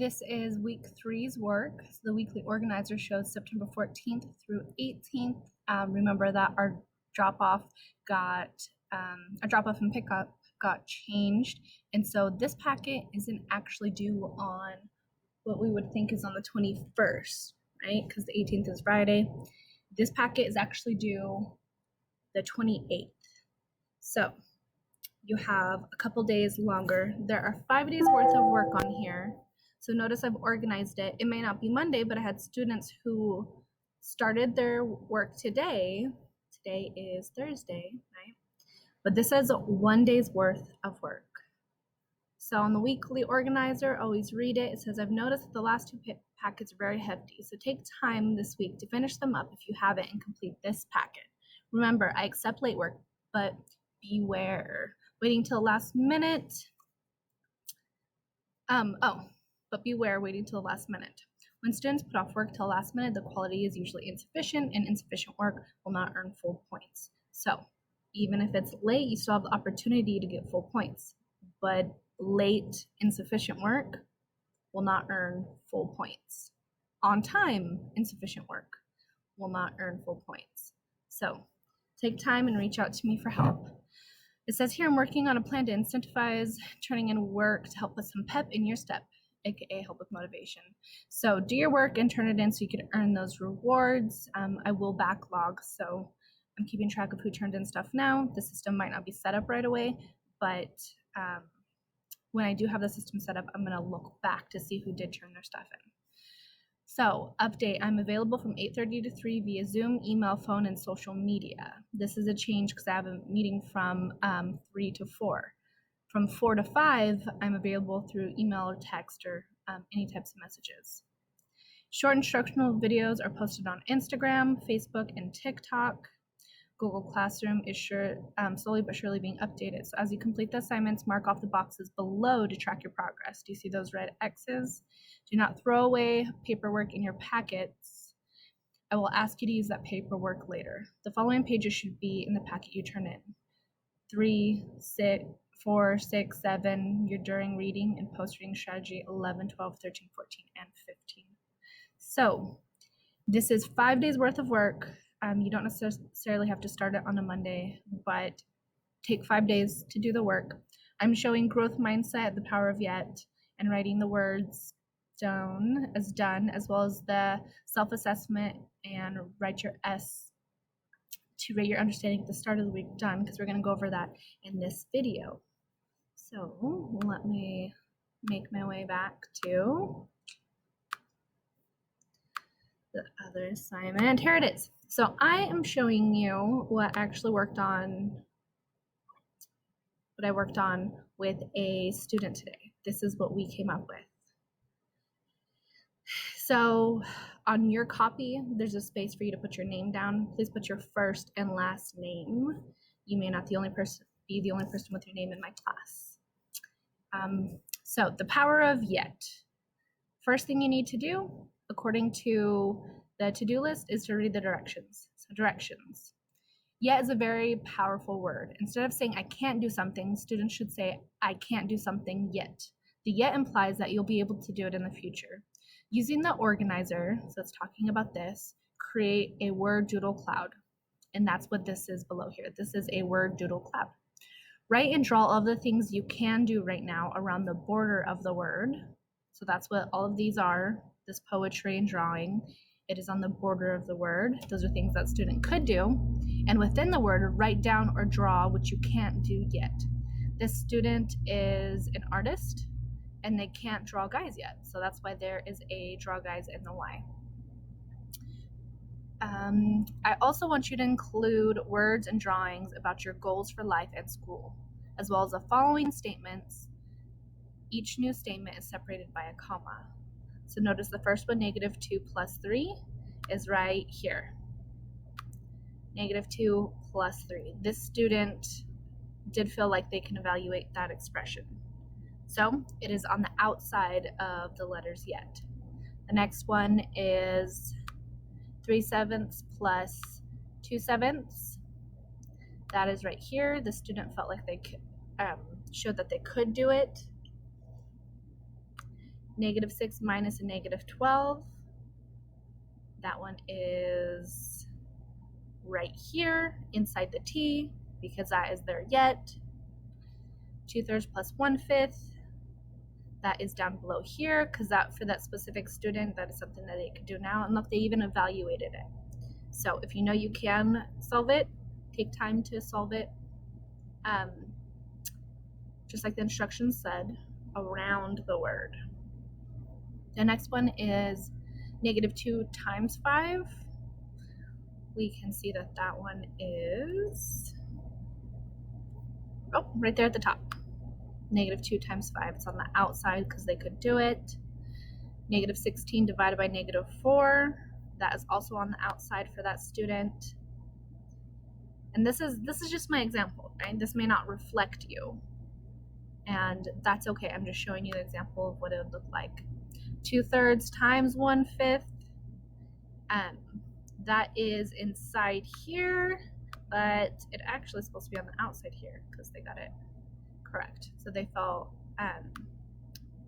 This is week three's work. So the weekly organizer shows September 14th through 18th. Remember that our drop-off and pickup got changed. And so this packet isn't actually due on what we would think is on the 21st, right? Because the 18th is Friday. This packet is actually due the 28th. So you have a couple days longer. There are 5 days worth of work on here. So notice I've organized it. It may not be Monday, but I had students who started their work today. Today is Thursday, right? But this is 1 day's worth of work. So on the weekly organizer, always read it. It says, I've noticed that the last two packets are very hefty. So take time this week to finish them up if you haven't and complete this packet. Remember, I accept late work, but beware. Waiting till the last minute. But beware waiting till the last minute. When students put off work till the last minute, the quality is usually insufficient, and insufficient work will not earn full points. So even if it's late, you still have the opportunity to get full points. But late, insufficient work will not earn full points. On time, insufficient work will not earn full points. So take time and reach out to me for help. It says here, I'm working on a plan to incentivize turning in work to help put some pep in your step, aka help with motivation. So do your work and turn it in so you can earn those rewards. I will backlog, so I'm keeping track of who turned in stuff now. The system might not be set up right away, but when I do have the system set up, I'm gonna look back to see who did turn their stuff in. So update, I'm available from 8:30 to 3 via Zoom, email, phone, and social media. This is a change because I have a meeting from 3 to 4. From 4 to 5, I'm available through email or text or any types of messages. Short instructional videos are posted on Instagram, Facebook, and TikTok. Google Classroom is slowly but surely being updated. So as you complete the assignments, mark off the boxes below to track your progress. Do you see those red X's? Do not throw away paperwork in your packets. I will ask you to use that paperwork later. The following pages should be in the packet you turn in. 3, 6, 4, 6, 7, your during reading and post-reading strategy, 11, 12, 13, 14, and 15. So this is 5 days worth of work. You don't necessarily have to start it on a Monday, but take 5 days to do the work. I'm showing growth mindset, the power of yet, and writing the words down as done, as well as the self-assessment and write your S to rate your understanding at the start of the week done, because we're going to go over that in this video. So let me make my way back to the other assignment. Here it is. So I am showing you what I worked on with a student today. This is what we came up with. So on your copy, there's a space for you to put your name down. Please put your first and last name. You may not be the only person with your name in my class. So the power of yet. First thing you need to do, according to the to-do list, is to read the directions. So directions. Yet is a very powerful word. Instead of saying I can't do something, students should say I can't do something yet. The yet implies that you'll be able to do it in the future. Using the organizer, so it's talking about this, create a word doodle cloud. And that's what this is below here. This is a word doodle cloud. Write and draw all of the things you can do right now around the border of the word. So that's what all of these are, this poetry and drawing. It is on the border of the word. Those are things that student could do. And within the word, write down or draw what you can't do yet. This student is an artist and they can't draw guys yet. So that's why there is a draw guys in the Y. I also want you to include words and drawings about your goals for life and school, as well as the following statements. Each new statement is separated by a comma. So notice the first one, -2 plus 3, is right here. -2 plus 3. This student did feel like they can evaluate that expression. So it is on the outside of the letters yet. The next one is 3/7 plus 2/7. That is right here. The student felt like they showed that they could do it. -6 minus a -12. That one is right here inside the t because that is there yet. 2/3 plus 1/5. That is down below here because that for that specific student, that is something that they could do now, and look, they even evaluated it. So if you know you can solve it, take time to solve it. Just like the instructions said, around the word. The next one is -2 times 5. We can see that that one is, oh, right there at the top. -2 times 5. It's on the outside because they could do it. -16 divided by -4. That is also on the outside for that student. And this is just my example, right? This may not reflect you, and that's okay. I'm just showing you an example of what it would look like. 2/3 times 1/5. That is inside here, but it actually is supposed to be on the outside here because they got it correct. So they felt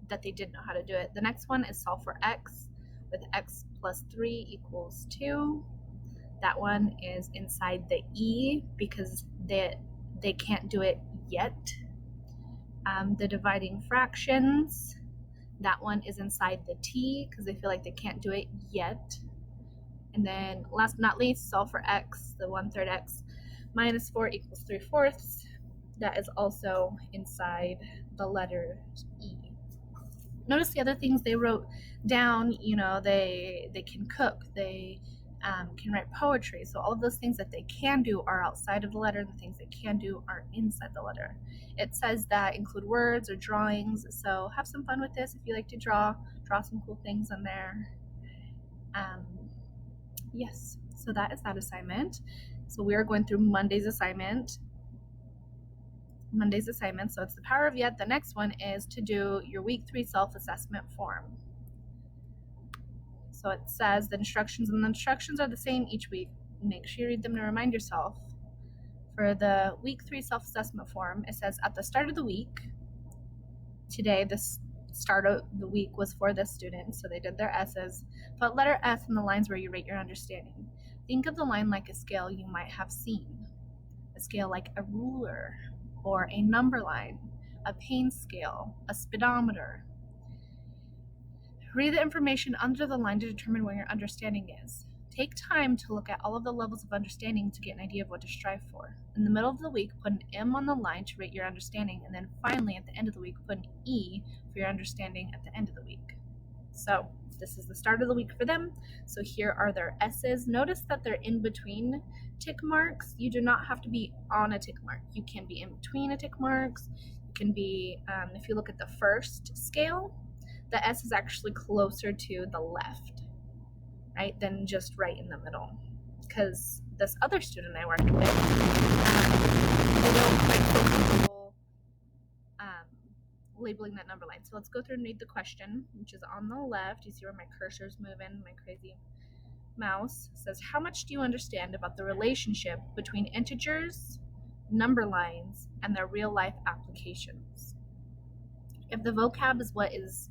that they didn't know how to do it. The next one is solve for x with x plus 3 equals 2. That one is inside the e because they can't do it yet. The dividing fractions, that one is inside the t because they feel like they can't do it yet. And then last but not least, solve for x, the 1/3 x minus 4 equals 3/4. That is also inside the letter E. Notice the other things they wrote down, they can cook, they can write poetry. So all of those things that they can do are outside of the letter, and the things they can do are inside the letter. It says that include words or drawings, so have some fun with this. If you like to draw some cool things in there. Yes, so that is that assignment. So we are going through Monday's assignment. So it's the power of yet. The next one is to do your week 3 self-assessment form. So it says the instructions are the same each week. Make sure you read them to remind yourself. For the week 3 self-assessment form, it says at the start of the week, today the start of the week was for this student, so they did their S's. Put letter S in the lines where you rate your understanding. Think of the line like a scale you might have seen. A scale like a ruler, or a number line, a pain scale, a speedometer. Read the information under the line to determine where your understanding is. Take time to look at all of the levels of understanding to get an idea of what to strive for. In the middle of the week, put an M on the line to rate your understanding, and then finally at the end of the week, put an E for your understanding at the end of the week. So this is the start of the week for them. So here are their S's. Notice that they're in between tick marks. You do not have to be on a tick mark. You can be in between a tick marks. You can be, if you look at the first scale, the S is actually closer to the left, right, than just right in the middle. Because this other student I worked with, they don't quite feel comfortable labeling that number line. So let's go through and read the question, which is on the left. You see where my cursor's moving, my crazy mouse. It says, how much do you understand about the relationship between integers, number lines, and their real-life applications? If the vocab is what is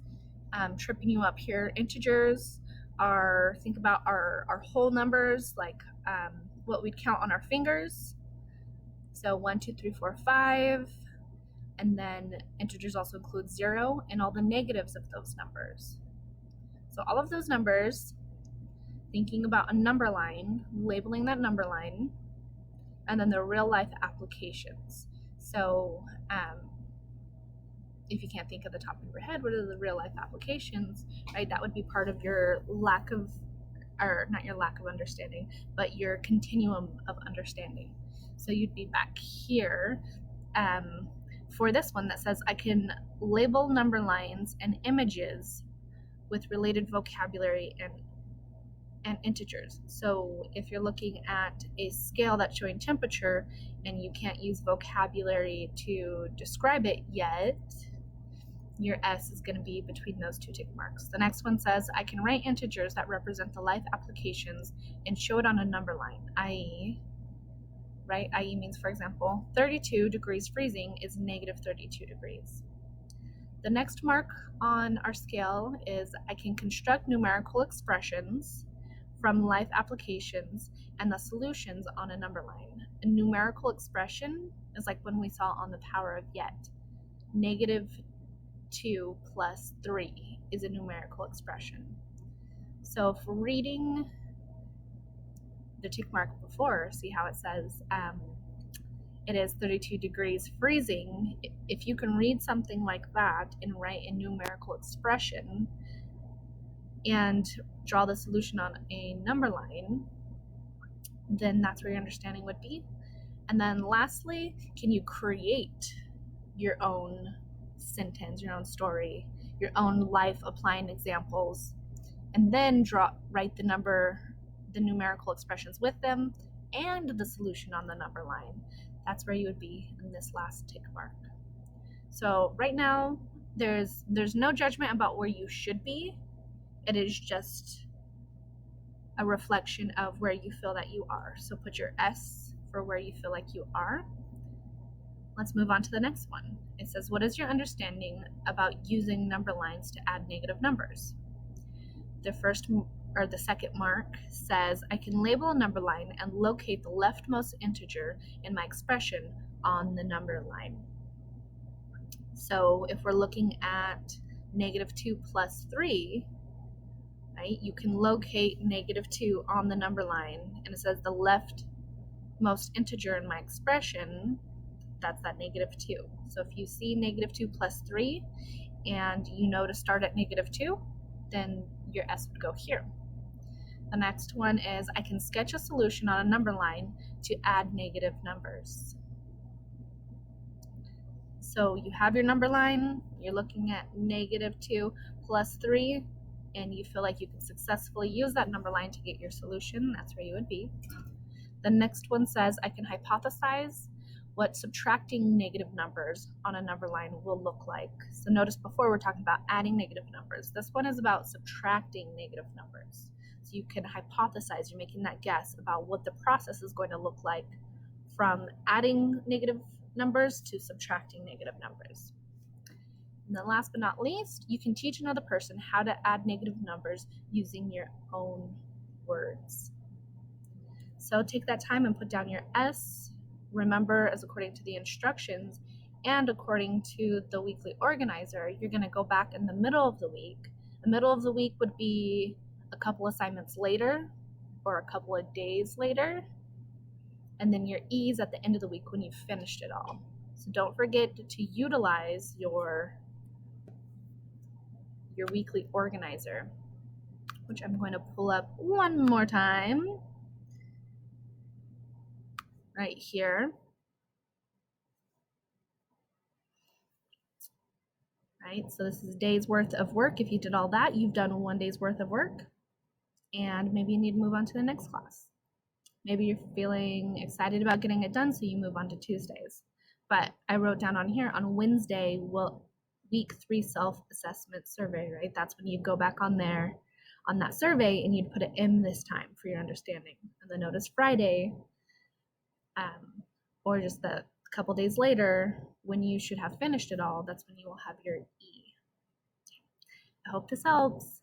tripping you up here, integers are, think about our whole numbers, like what we'd count on our fingers. So 1, 2, 3, 4, 5. And then integers also include 0 and all the negatives of those numbers. So all of those numbers, thinking about a number line, labeling that number line, and then the real life applications. So if you can't think of the top of your head, what are the real life applications, right? That would be part of your lack of, or not your lack of understanding, but your continuum of understanding. So you'd be back here for this one that says, I can label number lines and images with related vocabulary and integers. So if you're looking at a scale that's showing temperature and you can't use vocabulary to describe it yet, your S is going to be between those two tick marks. The next one says, I can write integers that represent the life applications and show it on a number line, i.e., right? i.e. means, for example, 32 degrees freezing is -32 degrees. The next mark on our scale is I can construct numerical expressions from life applications and the solutions on a number line. A numerical expression is like when we saw on the power of yet. -2 plus 3 is a numerical expression. So if we're reading the tick mark before, see how it says it is 32 degrees freezing. If you can read something like that and write a numerical expression and draw the solution on a number line, then that's where your understanding would be. And then lastly, can you create your own sentence, your own story, your own life applying examples, and then write the numerical expressions with them and the solution on the number line. That's where you would be in this last tick mark. So right now, there's no judgment about where you should be. It is just a reflection of where you feel that you are. So put your S for where you feel like you are. Let's move on to the next one. It says, what is your understanding about using number lines to add negative numbers? The second mark says, I can label a number line and locate the leftmost integer in my expression on the number line. So if we're looking at -2 plus 3, right, you can locate -2 on the number line, and it says the leftmost integer in my expression, that's that -2. So if you see -2 plus 3 and you know to start at -2, then your S would go here. The next one is I can sketch a solution on a number line to add negative numbers. So you have your number line, you're looking at -2 plus 3, and you feel like you can successfully use that number line to get your solution. That's where you would be. The next one says I can hypothesize what subtracting negative numbers on a number line will look like. So notice before we're talking about adding negative numbers. This one is about subtracting negative numbers. So you can hypothesize, you're making that guess about what the process is going to look like from adding negative numbers to subtracting negative numbers. And then last but not least, you can teach another person how to add negative numbers using your own words. So take that time and put down your S. Remember, as according to the instructions and according to the weekly organizer, you're going to go back in the middle of the week. The middle of the week would be a couple assignments later or a couple of days later. And then your E's at the end of the week when you've finished it all. So don't forget to utilize your weekly organizer, which I'm going to pull up one more time right here. Right, so this is a day's worth of work. If you did all that, you've done 1 day's worth of work, and maybe you need to move on to the next class. Maybe you're feeling excited about getting it done, so you move on to Tuesdays. But I wrote down on here on Wednesday, week 3 self-assessment survey, right? That's when you go back on there on that survey and you'd put it in this time for your understanding. And then notice Friday, or just the couple days later, when you should have finished it all, that's when you will have your E. I hope this helps.